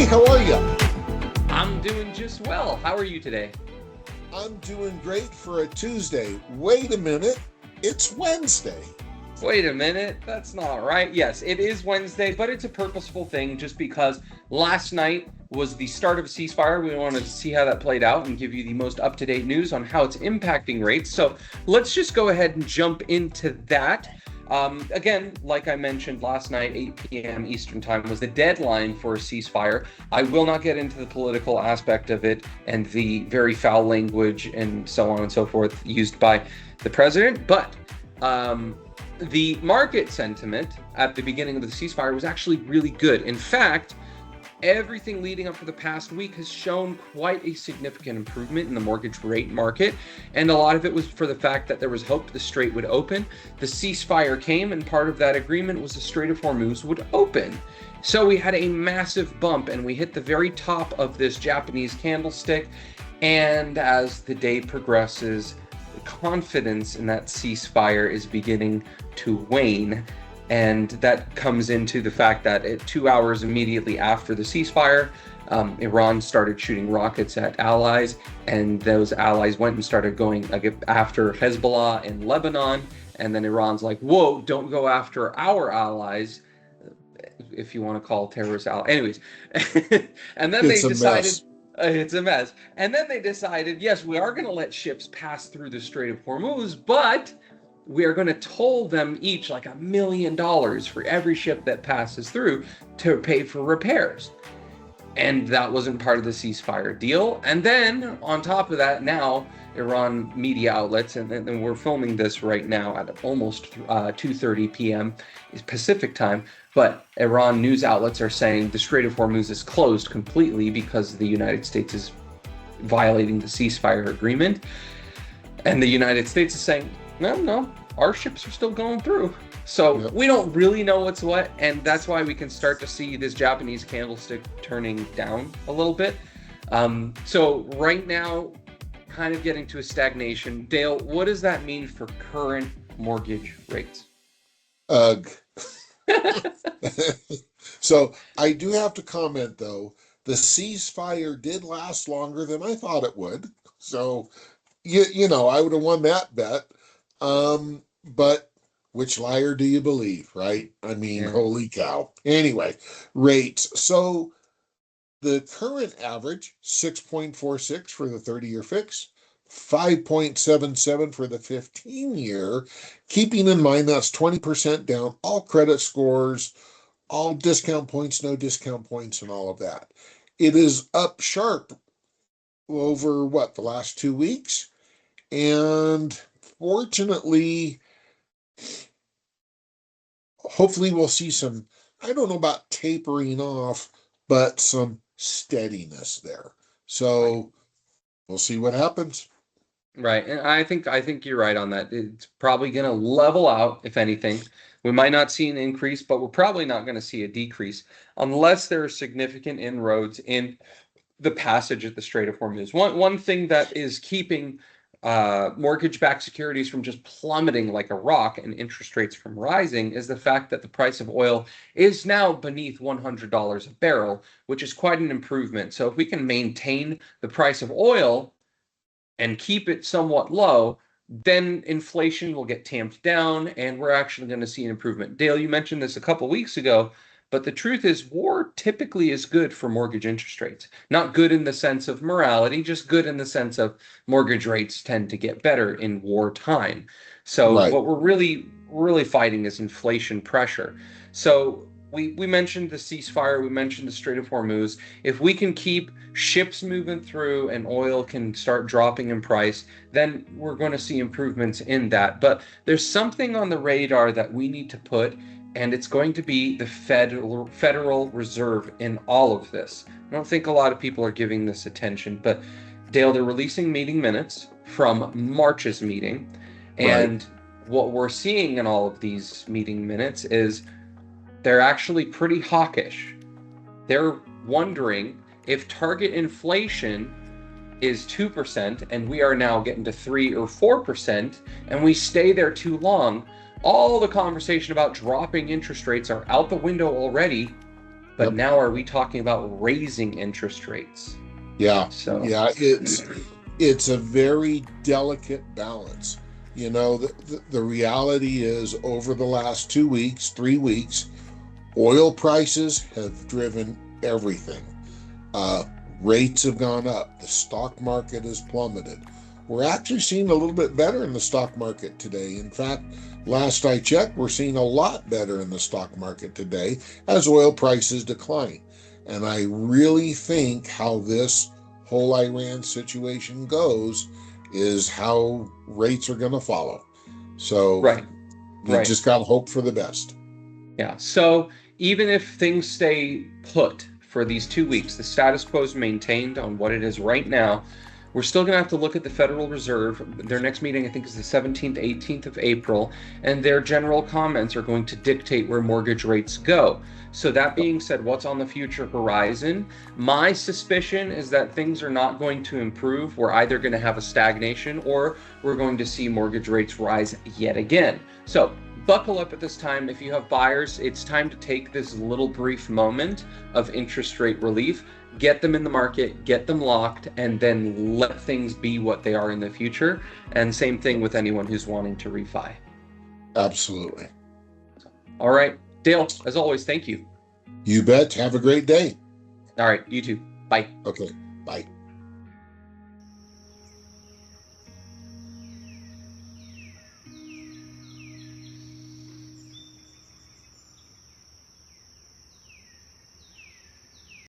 Hey, how are you? I'm doing just well. How are you today? I'm doing great for a Tuesday. Wait a minute, it's Wednesday. Wait a minute, that's not right. Yes, it is Wednesday, but it's a purposeful thing just because last night was the start of a ceasefire. We wanted to see how that played out and give you the most up-to-date news on how it's impacting rates. So let's just go ahead and jump into that. Again, like I mentioned last night, 8 p.m. Eastern Time was the deadline for a ceasefire. I will not get into the political aspect of it and the very foul language and so on and so forth used by the president, but the market sentiment at the beginning of the ceasefire was actually really good. In fact, everything leading up to the past week has shown quite a significant improvement in the mortgage rate market. And a lot of it was for the fact that there was hope the strait would open. The ceasefire came, and part of that agreement was the Strait of Hormuz would open. So we had a massive bump, and we hit the very top of this Japanese candlestick. And as the day progresses, confidence in that ceasefire is beginning to wane. And that comes into the fact that 2 hours immediately after the ceasefire, Iran started shooting rockets at allies, and those allies went and started going after Hezbollah in Lebanon. And then Iran's like, whoa, don't go after our allies, if you want to call terrorists allies. Anyways, and then they decided... It's a mess. And then they decided, yes, we are going to let ships pass through the Strait of Hormuz, but we are going to toll them each like $1 million for every ship that passes through to pay for repairs. And that wasn't part of the ceasefire deal. And then on top of that, now Iran media outlets, and we're filming this right now at almost 2:30 p.m. Pacific time, but Iran news outlets are saying the Strait of Hormuz is closed completely because the United States is violating the ceasefire agreement. And the United States is saying, no, our ships are still going through. So we don't really know what's what, and that's why we can start to see this Japanese candlestick turning down a little bit. So right now, kind of getting to a stagnation. Dale, what does that mean for current mortgage rates? Ugh. So I do have to comment, though, the ceasefire did last longer than I thought it would. So, you know, I would have won that bet. But which liar do you believe, right? I mean, holy cow. Anyway, rates. So the current average, 6.46 for the 30-year fix, 5.77 for the 15-year, keeping in mind that's 20% down, all credit scores, all discount points, no discount points, and all of that. It is up sharp over, the last 2 weeks? And fortunately, hopefully we'll see some, I don't know about tapering off, but some steadiness there. So we'll see what happens. Right. And I think you're right on that. It's probably going to level out, if anything. We might not see an increase, but we're probably not going to see a decrease unless there are significant inroads in the passage at the Strait of Hormuz. One thing that is keeping mortgage-backed securities from just plummeting like a rock and interest rates from rising is the fact that the price of oil is now beneath $100 a barrel, which is quite an improvement. So if we can maintain the price of oil and keep it somewhat low, then inflation will get tamped down, and we're actually going to see an improvement. Dale, you mentioned this a couple weeks ago, but the truth is war typically is good for mortgage interest rates. Not good in the sense of morality, just good in the sense of mortgage rates tend to get better in wartime. So what we're really fighting is inflation pressure. So we mentioned the ceasefire, we mentioned the Strait of Hormuz. If we can keep ships moving through and oil can start dropping in price, then we're going to see improvements in that. But there's something on the radar that we need to put, and it's going to be the Federal Reserve in all of this. I don't think a lot of people are giving this attention, but Dale, they're releasing meeting minutes from March's meeting, and what we're seeing in all of these meeting minutes is they're actually pretty hawkish. They're wondering if target inflation is 2% and we are now getting to 3 or 4% and we stay there too long, all the conversation about dropping interest rates are out the window already. But Yep. now are we talking about raising interest rates? Yeah. So Yeah. It's a very delicate balance. The reality is over the last 2 weeks, 3 weeks, oil prices have driven everything. Uh, Rates have gone up. The stock market has plummeted. We're actually seeing a little bit better in the stock market today. In fact, last I checked, we're seeing a lot better in the stock market today as oil prices decline. And I really think how this whole Iran situation goes is how rates are going to follow. So right, you right. just got to hope for the best. Yeah. So even if things stay put for these 2 weeks, the status quo is maintained on what it is right now. We're still going to have to look at the Federal Reserve. Their next meeting, I think, is the 17th, 18th of April, and their general comments are going to dictate where mortgage rates go. So, that being said, what's on the future horizon? My suspicion is that things are not going to improve. We're either going to have a stagnation or we're going to see mortgage rates rise yet again. So, buckle up at this time. If you have buyers, it's time to take this little brief moment of interest rate relief, get them in the market, get them locked, and then let things be what they are in the future. And same thing with anyone who's wanting to refi. Absolutely. All right, Dale, as always, thank you. You bet. Have a great day. All right, you too. Bye. Okay. Bye.